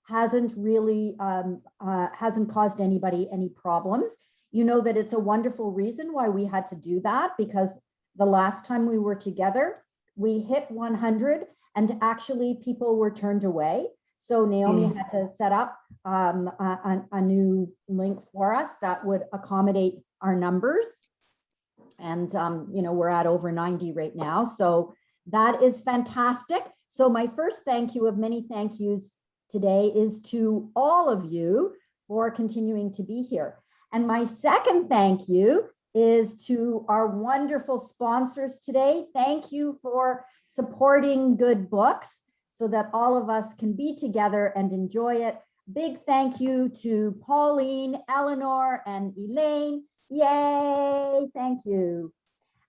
hasn't really hasn't caused anybody any problems. You know that it's a wonderful reason why we had to do that, because the last time we were together, we hit 100 and actually people were turned away. So Naomi had to set up a new link for us that would accommodate our numbers. And, you know, we're at over 90 right now. So that is fantastic. So my first thank you of many thank yous today is to all of you for continuing to be here. And my second thank you is to our wonderful sponsors today. Thank you for supporting good books so that all of us can be together and enjoy it. Big thank you to Pauline, Eleanor, and Elaine. Yay, thank you.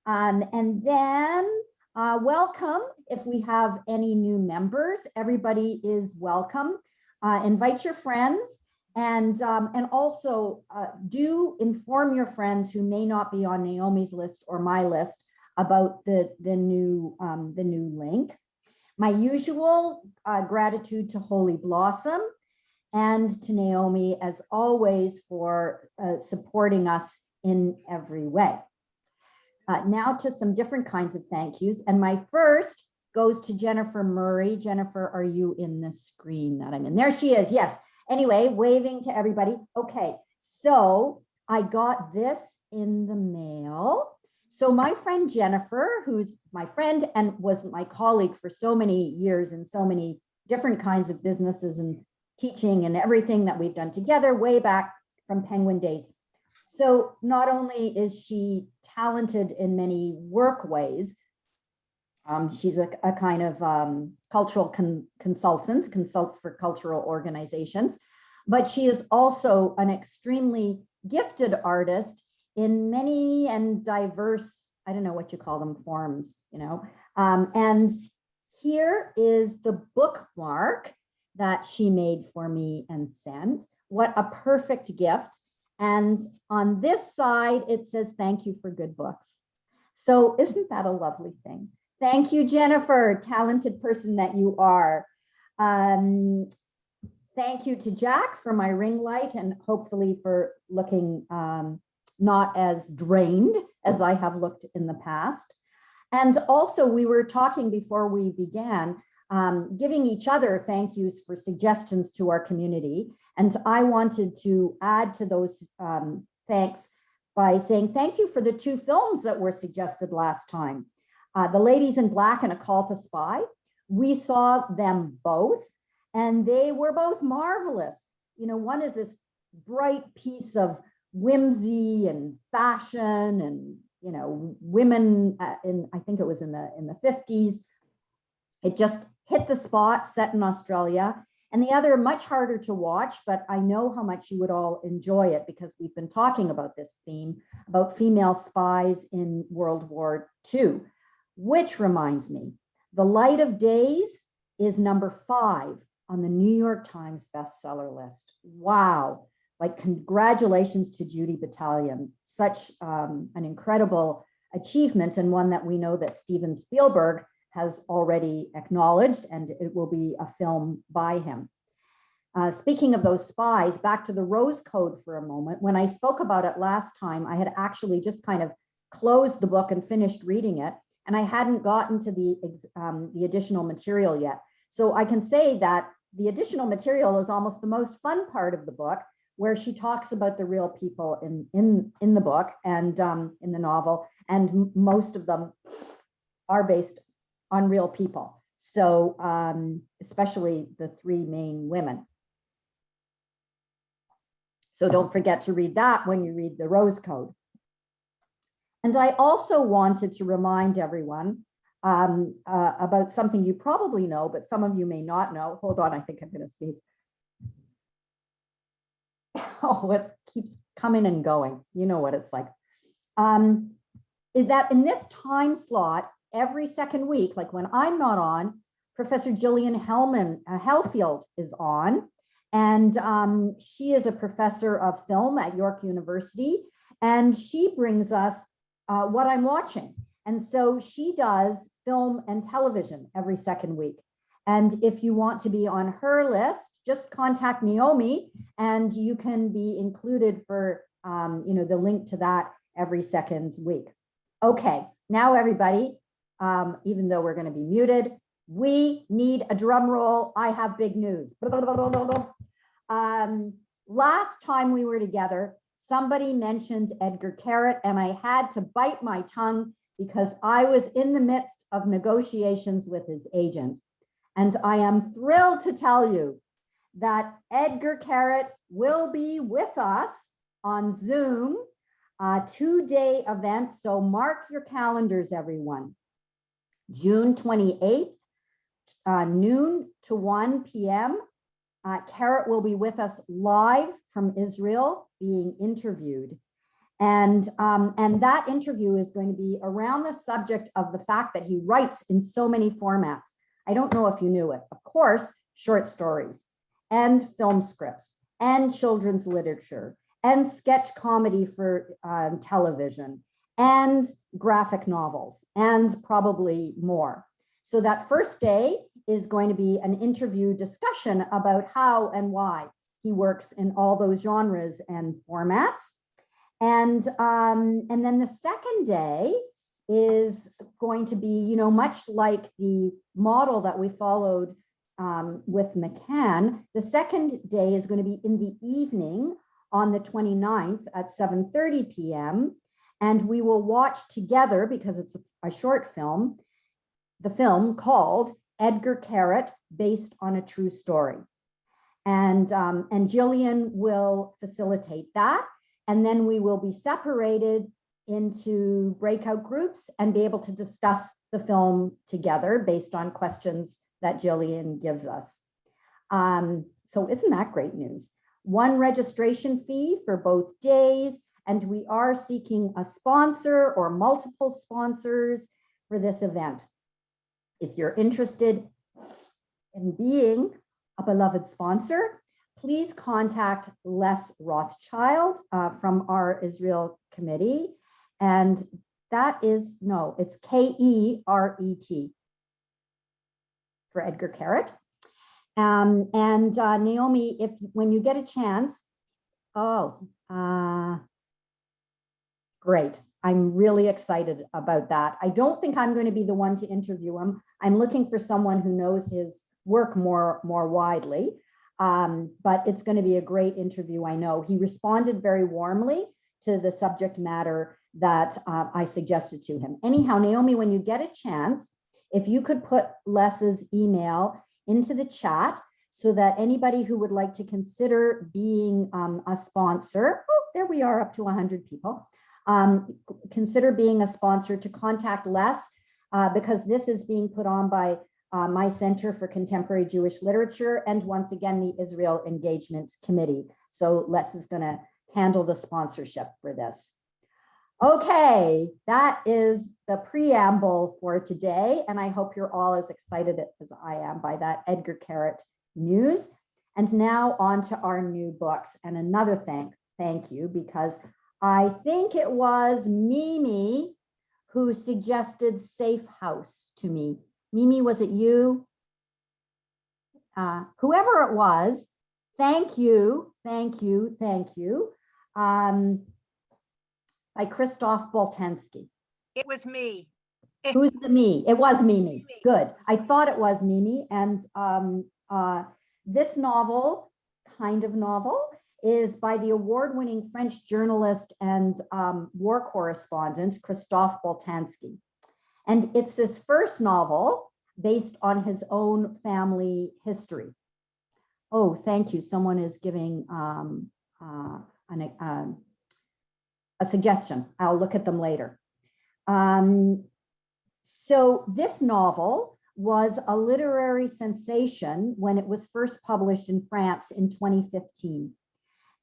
And then welcome if we have any new members. Everybody is welcome. Invite your friends. And also do inform your friends who may not be on Naomi's list or my list about the new link. My usual gratitude to Holy Blossom and to Naomi, as always, for supporting us in every way. Now to some different kinds of thank yous. And my first goes to Jennifer Murray. Jennifer, are you in the screen that I'm in? There she is, yes. Anyway, waving to everybody. Okay, so I got this in the mail. So my friend Jennifer, who's my friend and was my colleague for so many years in so many different kinds of businesses and teaching and everything that we've done together way back from Penguin days. So not only is she talented in many work ways, she's a kind of cultural consultant, consults for cultural organizations, but she is also an extremely gifted artist in many and diverse, I don't know what you call them, forms, you know. And here is the bookmark that she made for me and sent. What a perfect gift. And on this side, it says, thank you for good books. So isn't that a lovely thing? Thank you, Jennifer, talented person that you are. Thank you to Jack for my ring light and hopefully for looking not as drained as I have looked in the past. And also we were talking before we began, giving each other thank yous for suggestions to our community. And I wanted to add to those thanks by saying thank you for the 2 films that were suggested last time. The Ladies in Black and A Call to Spy. We saw them both and they were both marvelous. You know, one is this bright piece of whimsy and fashion and, you know, women in, I think it was in the 50s. It just hit the spot, set in Australia. And the other, much harder to watch, but I know how much you would all enjoy it because we've been talking about this theme, about female spies in World War II, which reminds me, The Light of Days is number 5 on the New York Times bestseller list. Wow. Like, congratulations to Judy Battalion. Such an incredible achievement, and one that we know that Steven Spielberg has already acknowledged, and it will be a film by him. Speaking of those spies, back to the Rose Code for a moment. When I spoke about it last time, I had actually just kind of closed the book and finished reading it, and I hadn't gotten to the additional material yet. So I can say that the additional material is almost the most fun part of the book, where she talks about the real people in the book and in the novel, and most of them are based on real people. So especially the 3 main women. So don't forget to read that when you read the Rose Code. And I also wanted to remind everyone about something you probably know, but some of you may not know. Hold on, I think I'm going to sneeze. Oh, it keeps coming and going. You know what it's like. Is that in this time slot, every second week, like when I'm not on, Professor Gillian Hellfield is on. And she is a professor of film at York University. And she brings us what I'm watching. And so she does film and television every second week. And if you want to be on her list, just contact Naomi and you can be included for the link to that every second week. Okay, now everybody, even though we're going to be muted, we need a drum roll. I have big news. Last time we were together, somebody mentioned Edgar Carrot, and I had to bite my tongue because I was in the midst of negotiations with his agent. And I am thrilled to tell you that Edgar Carrot will be with us on Zoom, a 2-day event. So mark your calendars, everyone. June 28th, noon to 1 p.m. Carrot will be with us live from Israel being interviewed. And that interview is going to be around the subject of the fact that he writes in so many formats. I don't know if you knew it. Of course, short stories and film scripts and children's literature and sketch comedy for television and graphic novels and probably more. So that first day is going to be an interview discussion about how and why he works in all those genres and formats. And then the second day is going to be, much like the model that we followed with McCann. The second day is going to be in the evening on the 29th at 7:30 p.m. And we will watch together, because it's a short film, the film called Edgar Carrot, based on a true story. And Jillian will facilitate that. And then we will be separated into breakout groups and be able to discuss the film together based on questions that Jillian gives us. So isn't that great news? One registration fee for both days, and we are seeking a sponsor or multiple sponsors for this event. If you're interested in being a beloved sponsor, please contact Les Rothschild from our Israel committee. And that is, it's K-E-R-E-T for Edgar Carrot. Naomi, when you get a chance, great. I'm really excited about that. I don't think I'm going to be the one to interview him. I'm looking for someone who knows his work more widely. But it's going to be a great interview, I know. He responded very warmly to the subject matter that I suggested to him. Anyhow, Naomi, when you get a chance, if you could put Les's email into the chat so that anybody who would like to consider being a sponsor, there we are, up to 100 people, consider being a sponsor, to contact Les, because this is being put on by my Center for Contemporary Jewish Literature, and once again, the Israel Engagement Committee. So Les is going to handle the sponsorship for this. Okay, that is the preamble for today, and I hope you're all as excited as I am by that Edgar Carrot news. And now on to our new books. And another thank you, because I think it was Mimi who suggested Safe House to me. Mimi, was it you? Whoever it was, thank you. By Christoph Boltanski. It was me. Who's the me? It was Mimi. Good. I thought it was Mimi. And this novel, is by the award-winning French journalist and war correspondent, Christoph Boltanski. And it's his first novel based on his own family history. Oh, thank you. Someone is giving a suggestion. I'll look at them later. So this novel was a literary sensation when it was first published in France in 2015.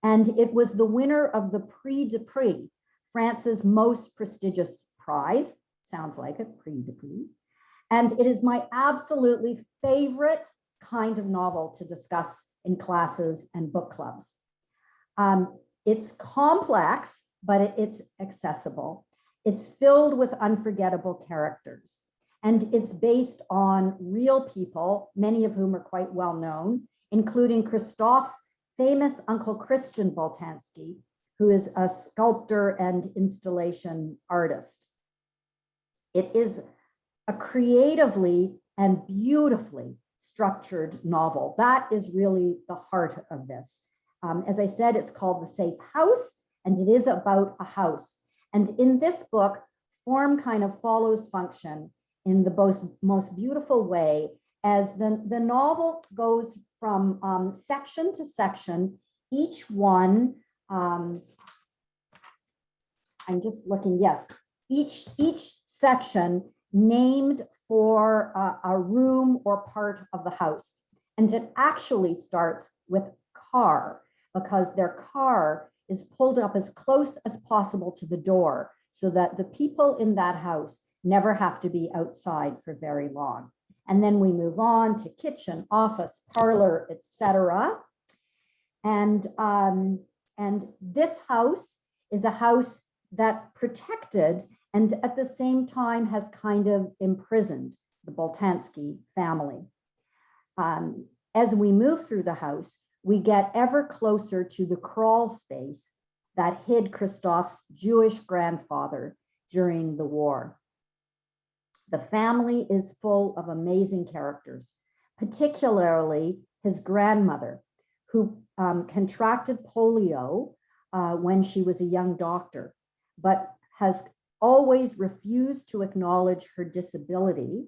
And it was the winner of the Prix de Prix, France's most prestigious prize. Sounds like it, Prix de Prix. And it is my absolutely favorite kind of novel to discuss in classes and book clubs. It's complex, but it's accessible. It's filled with unforgettable characters. And it's based on real people, many of whom are quite well known, including Christophe's famous uncle Christian Boltanski, who is a sculptor and installation artist. It is a creatively and beautifully structured novel. That is really the heart of this. As I said, it's called The Safe House, and it is about a house. And in this book, form kind of follows function in the most beautiful way, as the novel goes from section to section, each one, I'm just looking, yes, each section named for a room or part of the house. And it actually starts with car, because their car is pulled up as close as possible to the door so that the people in that house never have to be outside for very long. And then we move on to kitchen, office, parlor, etc. And this house is a house that protected and at the same time has kind of imprisoned the Boltanski family. As we move through the house, we get ever closer to the crawl space that hid Christophe's Jewish grandfather during the war. The family is full of amazing characters, particularly his grandmother, who contracted polio when she was a young doctor, but has always refused to acknowledge her disability.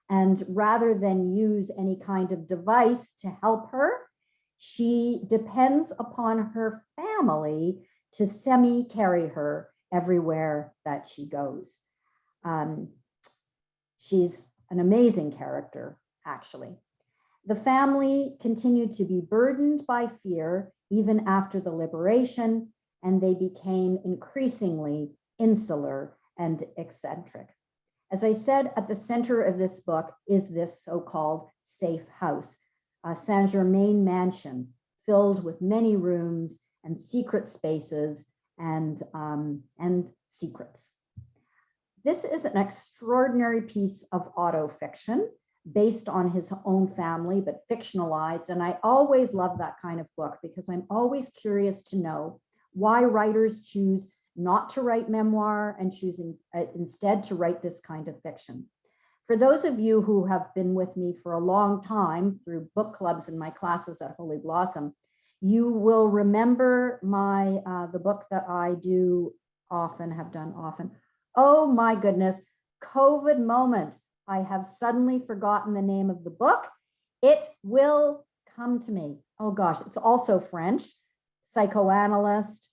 And rather than use any kind of device to help her, she depends upon her family to semi-carry her everywhere that she goes. She's an amazing character, actually. The family continued to be burdened by fear even after the liberation, and they became increasingly insular and eccentric. As I said, at the center of this book is this so-called safe house, a Saint-Germain mansion filled with many rooms and secret spaces and secrets. This is an extraordinary piece of autofiction based on his own family, but fictionalized. And I always love that kind of book because I'm always curious to know why writers choose not to write memoir and choosing instead to write this kind of fiction. For those of you who have been with me for a long time through book clubs and my classes at Holy Blossom, you will remember the book that I have done often. Oh my goodness, COVID moment. I have suddenly forgotten the name of the book. It will come to me. Oh gosh, it's also French, psychoanalyst,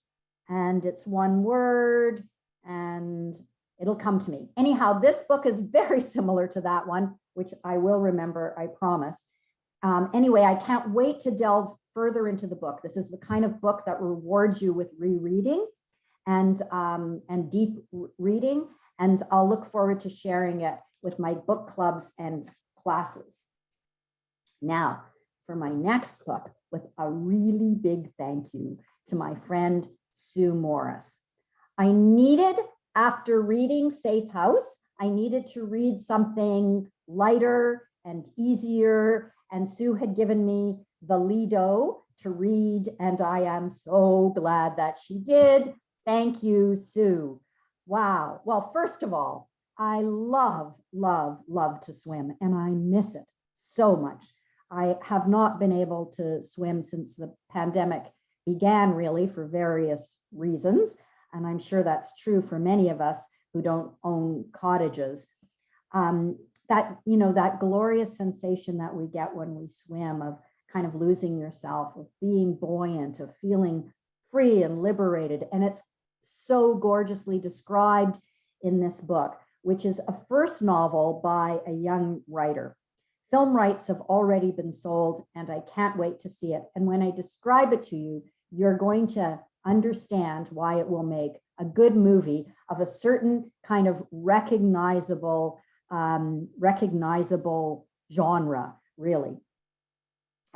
and it's one word, and it'll come to me. Anyhow, this book is very similar to that one, which I will remember, I promise. Anyway, I can't wait to delve further into the book. This is the kind of book that rewards you with rereading and deep reading, and I'll look forward to sharing it with my book clubs and classes. Now, for my next book, with a really big thank you to my friend Sue Morris. I needed, after reading Safe House, I needed to read something lighter and easier, and Sue had given me the Lido to read, and I am so glad that she did. Thank you, Sue. Wow. Well, first of all, I love to swim, and I miss it so much. I have not been able to swim since the pandemic began, really, for various reasons. And I'm sure that's true for many of us who don't own cottages. That glorious sensation that we get when we swim, of kind of losing yourself, of being buoyant, of feeling free and liberated. And it's so gorgeously described in this book, which is a first novel by a young writer. Film rights have already been sold, and I can't wait to see it. And when I describe it to you, you're going to understand why it will make a good movie of a certain kind of recognizable genre, really.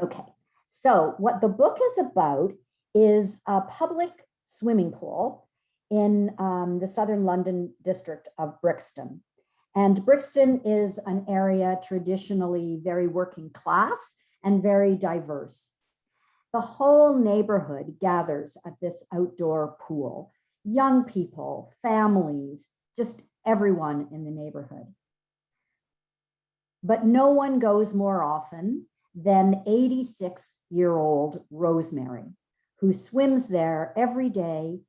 Okay, so what the book is about is a public swimming pool in the southern London district of Brixton. And Brixton is an area traditionally very working class and very diverse. The whole neighborhood gathers at this outdoor pool. Young people, families, just everyone in the neighborhood. But no one goes more often than 86-year-old Rosemary, who swims there every day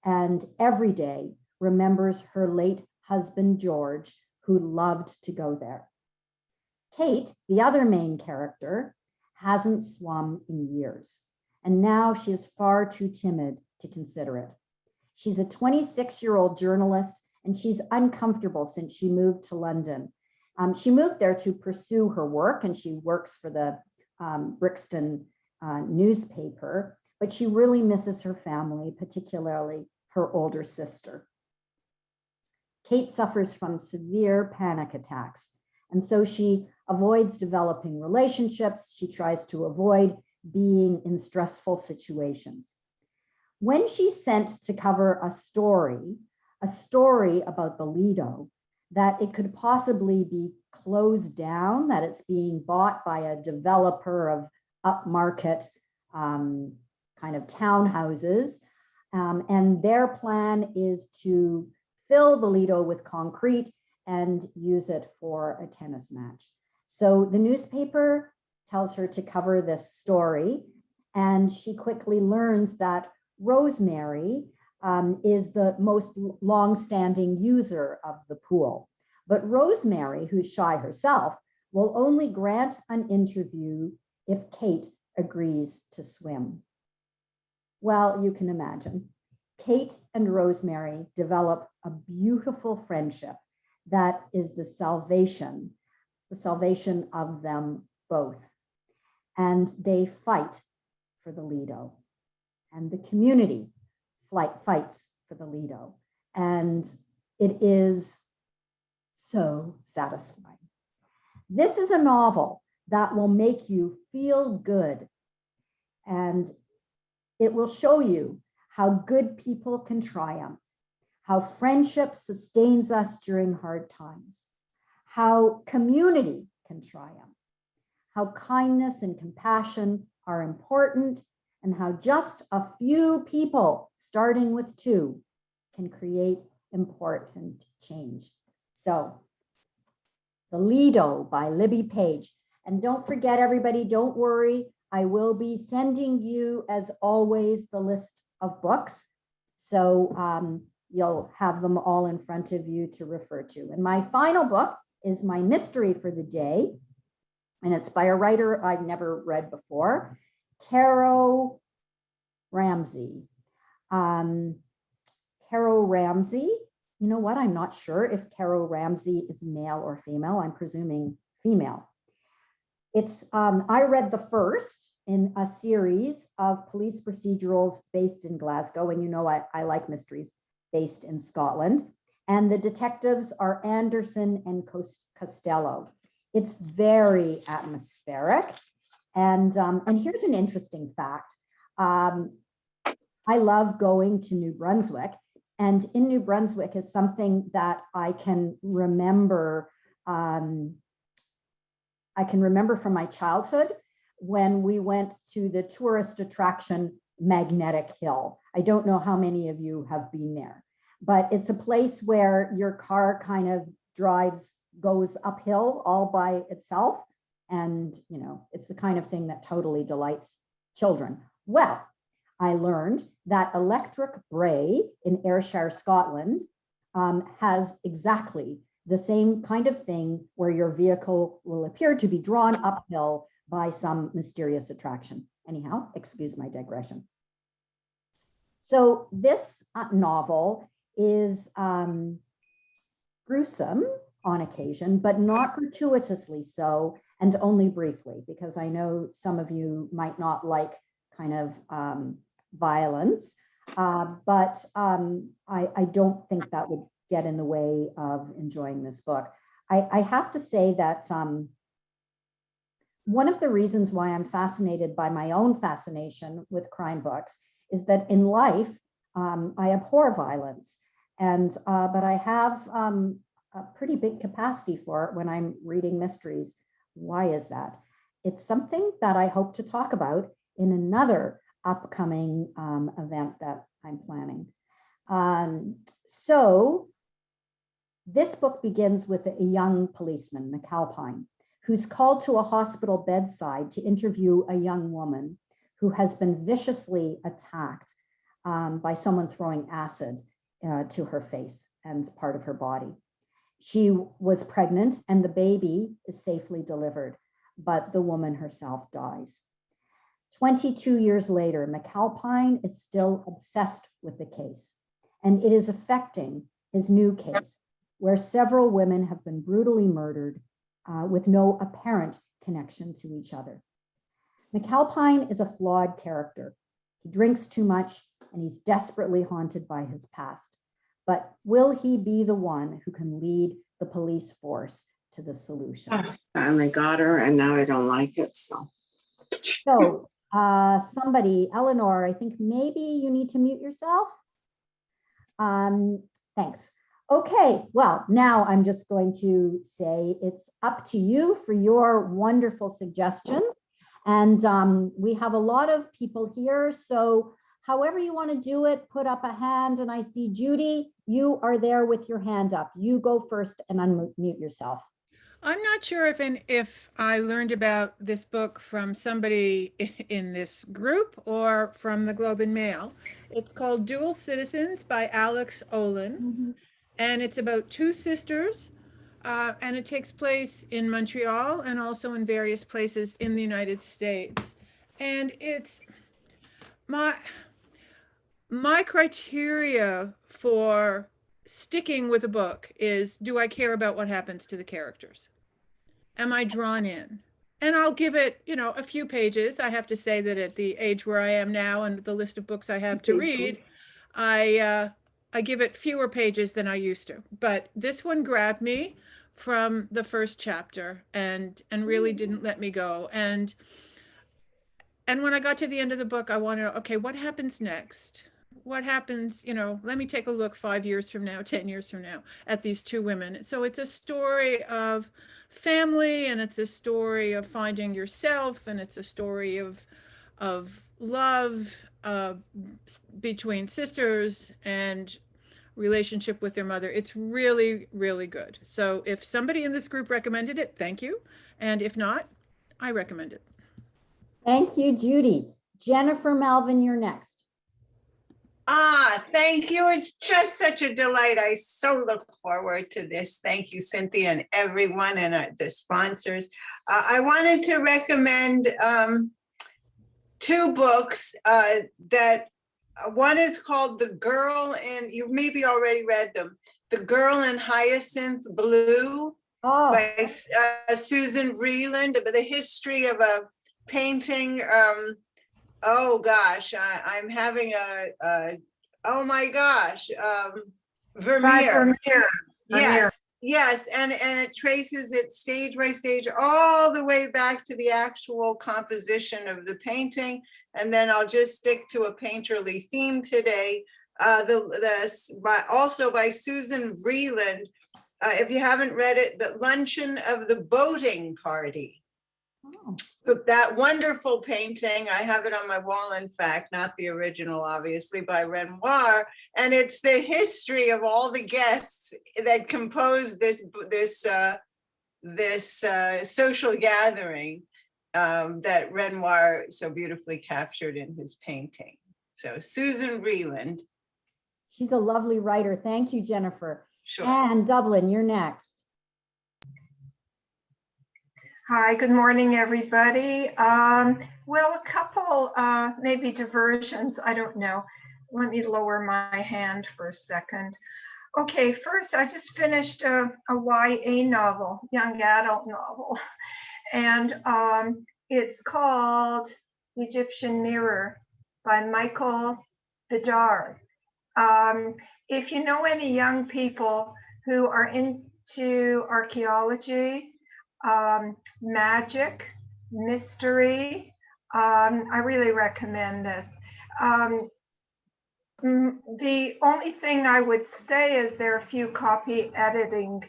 and every day remembers her late husband, George, who loved to go there. Kate, the other main character, hasn't swum in years, and now she is far too timid to consider it. She's a 26-year-old journalist, and she's uncomfortable since she moved to London. She moved there to pursue her work, and she works for the Brixton newspaper, but she really misses her family, particularly her older sister. Kate suffers from severe panic attacks, and so she avoids developing relationships. She tries to avoid being in stressful situations. When she's sent to cover a story about the Lido, that it could possibly be closed down, that it's being bought by a developer of upmarket kind of townhouses, and their plan is to fill the Lido with concrete and use it for a tennis match. So the newspaper tells her to cover this story, and she quickly learns that Rosemary is the most long-standing user of the pool. But Rosemary, who's shy herself, will only grant an interview if Kate agrees to swim. Well, you can imagine. Kate and Rosemary develop a beautiful friendship that is the salvation of them both. And they fight for the Lido, and the community fights for the Lido. And it is so satisfying. This is a novel that will make you feel good, and it will show you how good people can triumph, how friendship sustains us during hard times, how community can triumph, how kindness and compassion are important, and how just a few people, starting with two, can create important change. So, The Lido by Libby Page. And don't forget, everybody, don't worry. I will be sending you, as always, the list of books. So you'll have them all in front of you to refer to. And my final book is my mystery for the day. And it's by a writer I've never read before, Ramsey. Ramsey, you know what? I'm not sure if Ramsey is male or female. I'm presuming female. It's I read the first in a series of police procedurals based in Glasgow. And you know, I like mysteries based in Scotland. And the detectives are Anderson and Costello. It's very atmospheric. And here's an interesting fact. I love going to New Brunswick. And in New Brunswick is something that I can remember. I can remember from my childhood when we went to the tourist attraction Magnetic Hill. I don't know how many of you have been there, but it's a place where your car kind of goes uphill all by itself. And, you know, it's the kind of thing that totally delights children. Well, I learned that Electric Bray in Ayrshire, Scotland, has exactly the same kind of thing where your vehicle will appear to be drawn uphill by some mysterious attraction. Anyhow, excuse my digression. So this novel is gruesome on occasion, but not gratuitously so, and only briefly, because I know some of you might not like kind of violence, but I don't think that would get in the way of enjoying this book. I have to say that one of the reasons why I'm fascinated by my own fascination with crime books is that in life, I abhor violence. And but I have a pretty big capacity for it when I'm reading mysteries. Why is that? It's something that I hope to talk about in another upcoming event that I'm planning. So this book begins with a young policeman, McAlpine, who's called to a hospital bedside to interview a young woman who has been viciously attacked by someone throwing acid to her face and part of her body. She was pregnant and the baby is safely delivered, but the woman herself dies. 22 years later, McAlpine is still obsessed with the case, and it is affecting his new case, where several women have been brutally murdered with no apparent connection to each other. McAlpine is a flawed character. He drinks too much and he's desperately haunted by his past. But will he be the one who can lead the police force to the solution? And they got her, and now I don't like it. So somebody, Eleanor, I think maybe you need to mute yourself. Thanks. Okay, well, now I'm just going to say it's up to you for your wonderful suggestions. And we have a lot of people here, so however you want to do it, put up a hand. And I see Judy, you are there with your hand up. You go first and unmute yourself. I'm not sure if I learned about this book from somebody in this group or from the Globe and Mail. It's called Dual Citizens by Alex Olin. Mm-hmm. And it's about two sisters, and it takes place in Montreal and also in various places in the United States. And it's my criteria for sticking with a book is, do I care about what happens to the characters? Am I drawn in? And I'll give it, a few pages. I have to say that at the age where I am now and the list of books I have to read, I give it fewer pages than I used to. But this one grabbed me from the first chapter and really didn't let me go. And when I got to the end of the book, I wanted to, okay, what happens next? What happens, let me take a look 5 years from now, 10 years from now at these two women. So it's a story of family, and it's a story of finding yourself, and it's a story of love between sisters and relationship with their mother. It's really, really good. So if somebody in this group recommended it, thank you. And if not, I recommend it. Thank you, Judy. Jennifer Melvin, you're next. Thank you. It's just such a delight. I so look forward to this. Thank you, Cynthia, and everyone, and the sponsors. I wanted to recommend two books that one is called The Girl, and you've maybe already read them. The Girl in Hyacinth Blue by Susan Vreeland, about the history of a painting. Oh gosh, I'm having Vermeer. Yes, and it traces it stage by stage all the way back to the actual composition of the painting. And then I'll just stick to a painterly theme today. Also by Susan Vreeland. If you haven't read it, The Luncheon of the Boating Party. Oh. That wonderful painting, I have it on my wall, in fact, not the original, obviously, by Renoir. And it's the history of all the guests that composed this social gathering that Renoir so beautifully captured in his painting. So Susan Vreeland. She's a lovely writer. Thank you, Jennifer. Sure. And Dublin, you're next. Hi, good morning, everybody. Well, a couple maybe diversions, I don't know. Let me lower my hand for a second. Okay, first, I just finished a YA novel, young adult novel, and it's called Egyptian Mirror by Michael Bidjar. If you know any young people who are into archaeology, magic, mystery, I really recommend this. The only thing I would say is there are a few copy editing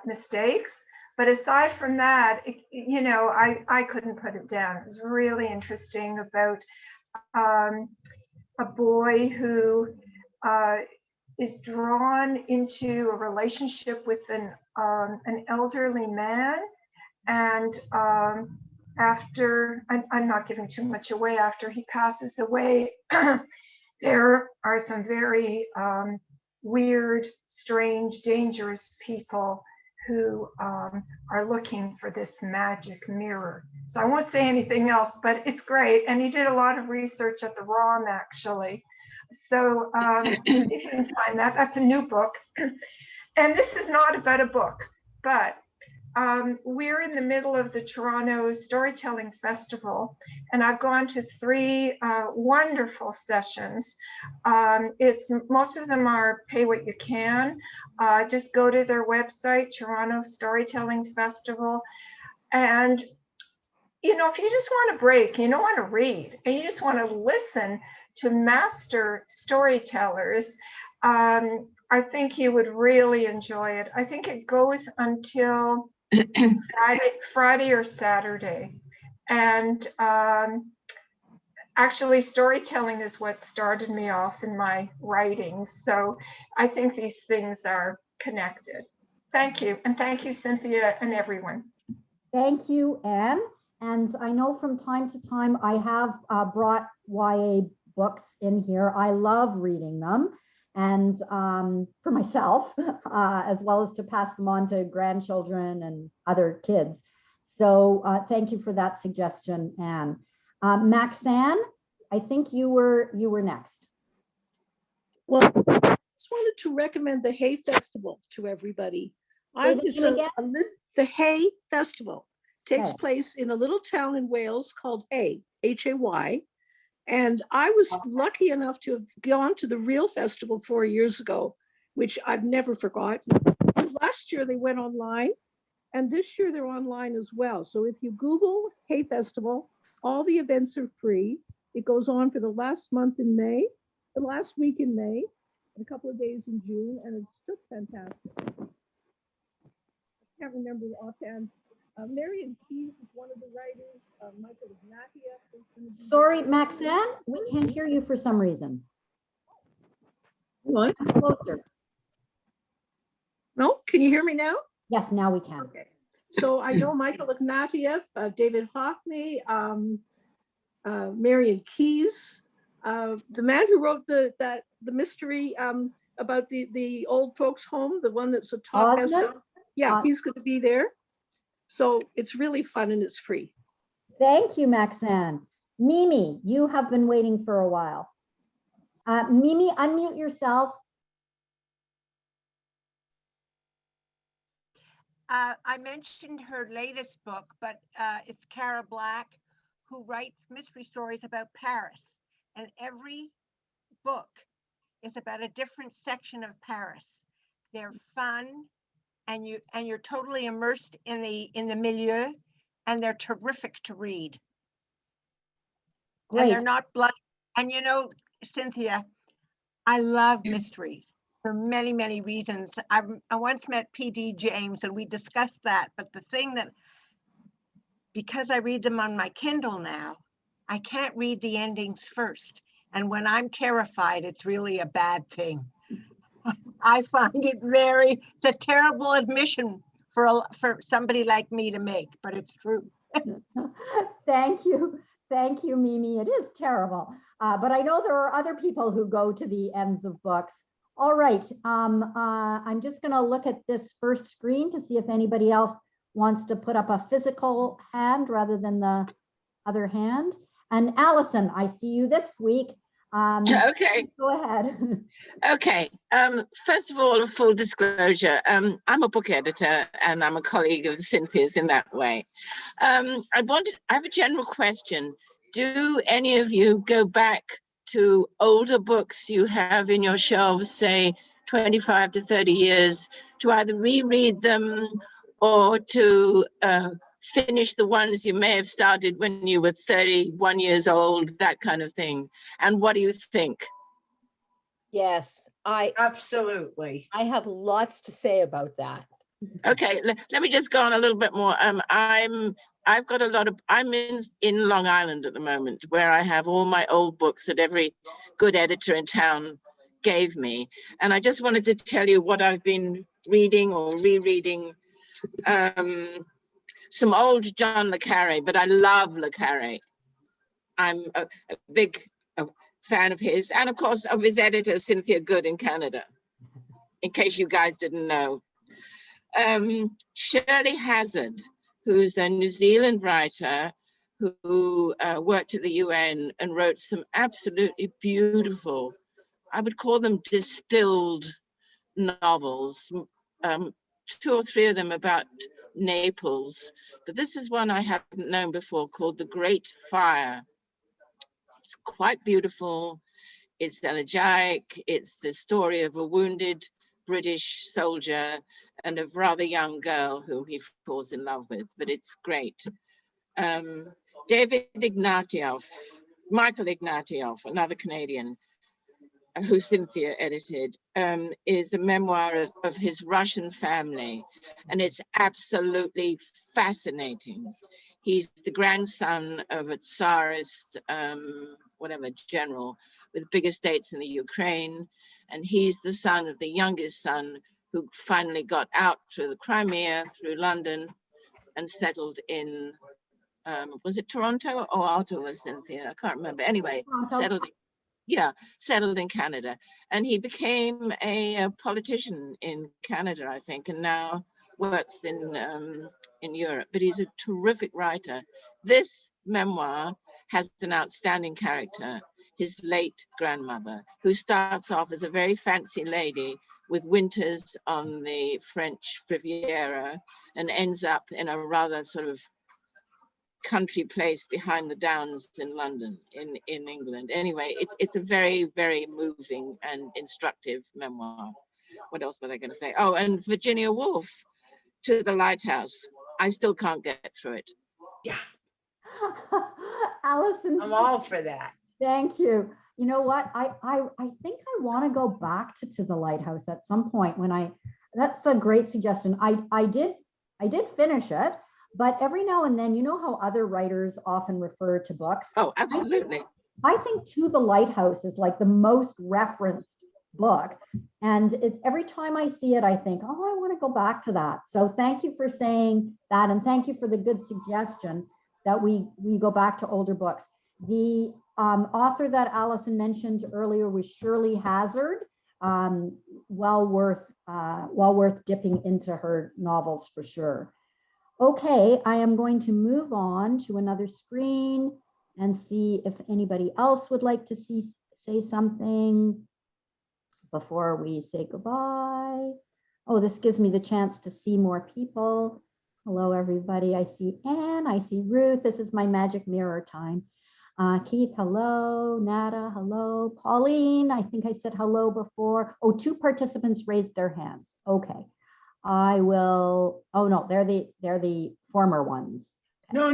mistakes. But aside from that, I couldn't put it down. It was really interesting about a boy who is drawn into a relationship with an elderly man. And after, I'm not giving too much away, after he passes away, there are some very weird, strange, dangerous people who are looking for this magic mirror. So I won't say anything else, but it's great. And he did a lot of research at the ROM, actually. So if you can find that, that's a new book. And this is not about a book, but we're in the middle of the Toronto Storytelling Festival, and I've gone to 3 wonderful sessions. Most of them are pay what you can. Just go to their website, Toronto Storytelling Festival. And, if you just want a break, you don't want to read, and you just want to listen to master storytellers, I think you would really enjoy it. I think it goes until Friday or Saturday. And actually, storytelling is what started me off in my writing. So I think these things are connected. Thank you. And thank you, Cynthia, and everyone. Thank you, Anne. And I know from time to time I have brought YA books in here. I love reading them, and for myself, as well as to pass them on to grandchildren and other kids. So thank you for that suggestion, Anne. Maxanne, I think you were next. Well, I just wanted to recommend the Hay Festival to everybody. The Hay Festival takes place in a little town in Wales called Hay, Hay. And I was lucky enough to have gone to the real festival 4 years ago, which I've never forgotten. Last year they went online, and this year they're online as well. So if you Google Hay Festival, all the events are free. It goes on for the last month in May, the last week in May, and a couple of days in June, and it's just fantastic. I can't remember offhand. Marion Keys is one of the writers. Michael Ignatia. Sorry, Maxanne, we can't hear you for some reason. What? Closer. No, can you hear me now? Yes, now we can. Okay. So I know Michael Ignatieff, David Hockney, Marion Keys, the man who wrote the mystery about the old folks home, the one that's a top bestseller. Yeah, he's going to be there. So it's really fun and it's free. Thank you, Maxanne. Mimi, you have been waiting for a while. Mimi, unmute yourself. I mentioned her latest book, but it's Cara Black, who writes mystery stories about Paris. And every book is about a different section of Paris. They're fun, and you're totally immersed in the milieu, and they're terrific to read. Great. And they're not bloody. And Cynthia, I love mysteries for many, many reasons. I once met P.D. James and we discussed that, but the thing that, because I read them on my Kindle now, I can't read the endings first. And when I'm terrified, it's really a bad thing. I find it it's a terrible admission for somebody like me to make, but it's true. Thank you, Mimi. It is terrible, but I know there are other people who go to the ends of books. All right, I'm just going to look at this first screen to see if anybody else wants to put up a physical hand rather than the other hand. And Allison, I see you this week. Okay. Go ahead. Okay. First of all, a full disclosure. I'm a book editor and I'm a colleague of Cynthia's in that way. I have a general question. Do any of you go back to older books you have in your shelves, say 25 to 30 years, to either reread them or to finish the ones you may have started when you were 31 years old, that kind of thing? And what do you think? Yes, absolutely. I have lots to say about that. Okay, let me just go on a little bit more. I've got a lot of, I'm in Long Island at the moment, where I have all my old books that every good editor in town gave me. And I just wanted to tell you what I've been reading or rereading. Some old John le Carre, but I love le Carre. I'm a big fan of his, and of course of his editor, Cynthia Good in Canada, in case you guys didn't know. Shirley Hazard, who's a New Zealand writer who worked at the UN and wrote some absolutely beautiful, I would call them distilled novels, 2 or 3 of them about Naples, but this is one I haven't known before, called The Great Fire. It's quite beautiful. It's elegiac. It's the story of a wounded British soldier and a rather young girl whom he falls in love with, but it's great. David Ignatieff, Michael Ignatieff, another Canadian, who Cynthia edited, is a memoir of his Russian family, and it's absolutely fascinating. He's the grandson of a Tsarist, whatever, general with big estates in the Ukraine, and he's the son of the youngest son who finally got out through the Crimea, through London, and settled in, was it Toronto or Ottawa, Cynthia? I can't remember. Anyway, settled in Canada, and he became a politician in Canada, I think, and now works in Europe. But he's a terrific writer. This memoir has an outstanding character, his late grandmother, who starts off as a very fancy lady with winters on the French Riviera and ends up in a rather sort of country place behind the downs in London, in England. Anyway, it's a very, very moving and instructive memoir. What else was I going to say? Oh, and Virginia Woolf, To the Lighthouse. I still can't get through it. Yeah, Allison. I'm all for that. Thank you. You know what? I think I want to go back to the Lighthouse at some point when that's a great suggestion. I did finish it, but every now and then, you know how other writers often refer to books? Oh, absolutely. I think To the Lighthouse is like the most referenced book. And it's every time I see it, I think, oh, I want to go back to that. So thank you for saying that. And thank you for the good suggestion that we go back to older books. The author that Allison mentioned earlier was Shirley Hazard. Well worth dipping into her novels for sure. Okay, I am going to move on to another screen and see if anybody else would like to say something before we say goodbye. Oh, this gives me the chance to see more people. Hello, everybody. I see Anne, I see Ruth. This is my magic mirror time. Keith, hello. Nada, hello. Pauline, I think I said hello before. Oh, 2 participants raised their hands. Okay. I will, oh no, they're the former ones. No.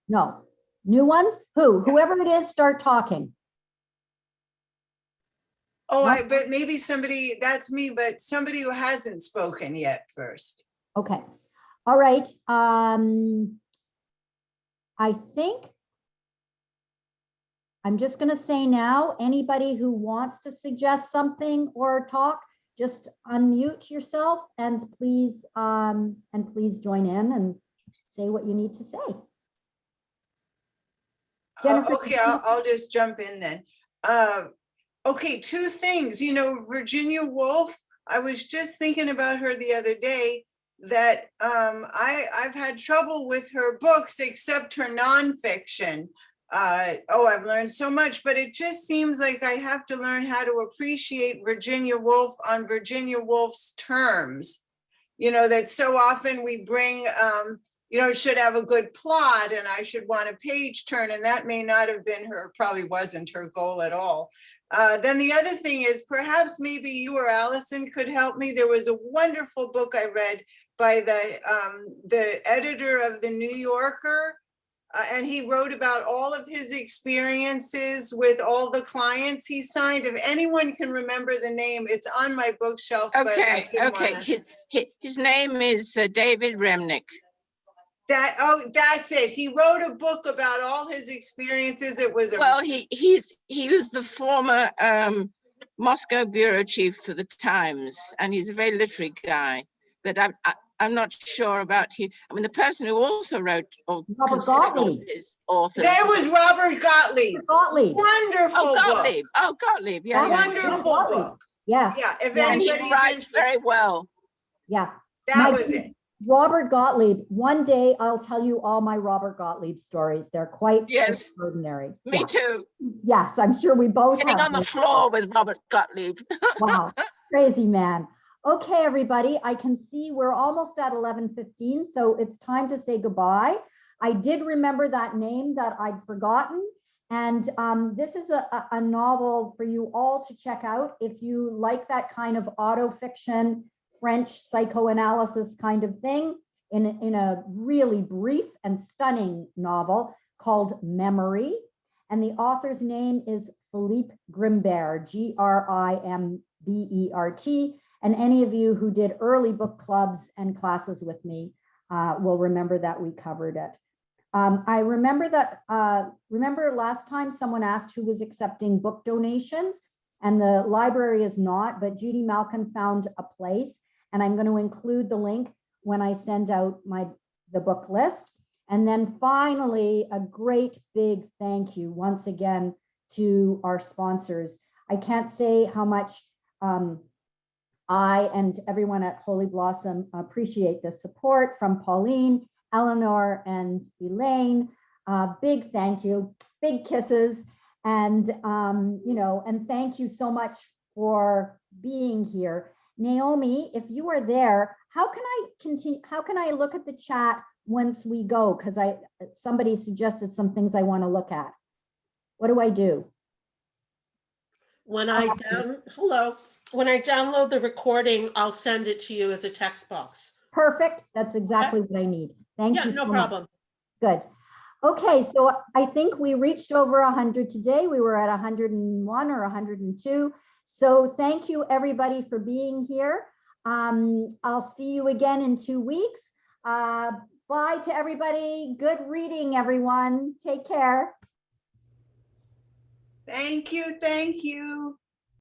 No, new ones? Who? Whoever it is, start talking. Oh, No? but maybe somebody, that's me, but somebody who hasn't spoken yet first. Okay. All right. I think I'm just going to say now, anybody who wants to suggest something or talk, just unmute yourself and please join in and say what you need to say. Jennifer, Okay, I'll just jump in then. Okay, 2 things. You know, Virginia Woolf, I was just thinking about her the other day, that I've had trouble with her books except her nonfiction. I've learned so much, but it just seems like I have to learn how to appreciate Virginia Woolf on Virginia Woolf's terms. You know, that so often we bring, it should have a good plot and I should want a page turn, and that may not have been probably wasn't her goal at all. Then the other thing is, perhaps maybe you or Allison could help me. There was a wonderful book I read by the editor of the New Yorker, And he wrote about all of his experiences with all the clients he signed. If anyone can remember the name, it's on my bookshelf. But I Okay, didn't okay. wanna- His name is David Remnick. That's it. He wrote a book about all his experiences. It was Well, he was the former Moscow bureau chief for the Times, and he's a very literary guy. But I'm not sure about him. I mean, the person who also wrote or Robert considered Gottlieb. his authors. There was Robert Gottlieb. Gottlieb. Wonderful Oh, book. Gottlieb. Oh, Gottlieb. Yeah, yeah. Wonderful Gottlieb. book. Yeah, Yeah, if Yeah. And he anybody's writes very interested, well. yeah. that My was goodness. it. Robert Gottlieb. One day I'll tell you all my Robert Gottlieb stories. They're quite Yes. extraordinary. Me Yeah. too. Yes, I'm sure we both Sitting have on the those. floor with Robert Gottlieb. Wow, crazy man. Okay, everybody, I can see we're almost at 11:15, so it's time to say goodbye. I did remember that name that I'd forgotten. And this is a novel for you all to check out if you like that kind of autofiction, French psychoanalysis kind of thing in a really brief and stunning novel called Memory. And the author's name is Philippe Grimbert, Grimbert. And any of you who did early book clubs and classes with me will remember that we covered it. I remember that, remember last time someone asked who was accepting book donations, and the library is not, but Judy Malkin found a place, and I'm going to include the link when I send out the book list. And then finally, a great big thank you once again to our sponsors. I can't say how much I and everyone at Holy Blossom appreciate the support from Pauline, Eleanor, and Elaine. Big thank you, big kisses, and and thank you so much for being here. Naomi, if you are there, how can I continue? How can I look at the chat once we go? Because somebody suggested some things I want to look at. What do I do? When I download the recording, I'll send it to you as a text box. Perfect. That's exactly what I need. Thank you. Yeah, no so problem. much. Good. Okay, so I think we reached over 100 today. We were at 101 or 102. So thank you everybody for being here. I'll see you again in 2 weeks. Bye to everybody. Good reading, everyone. Take care. Thank you. Thank you.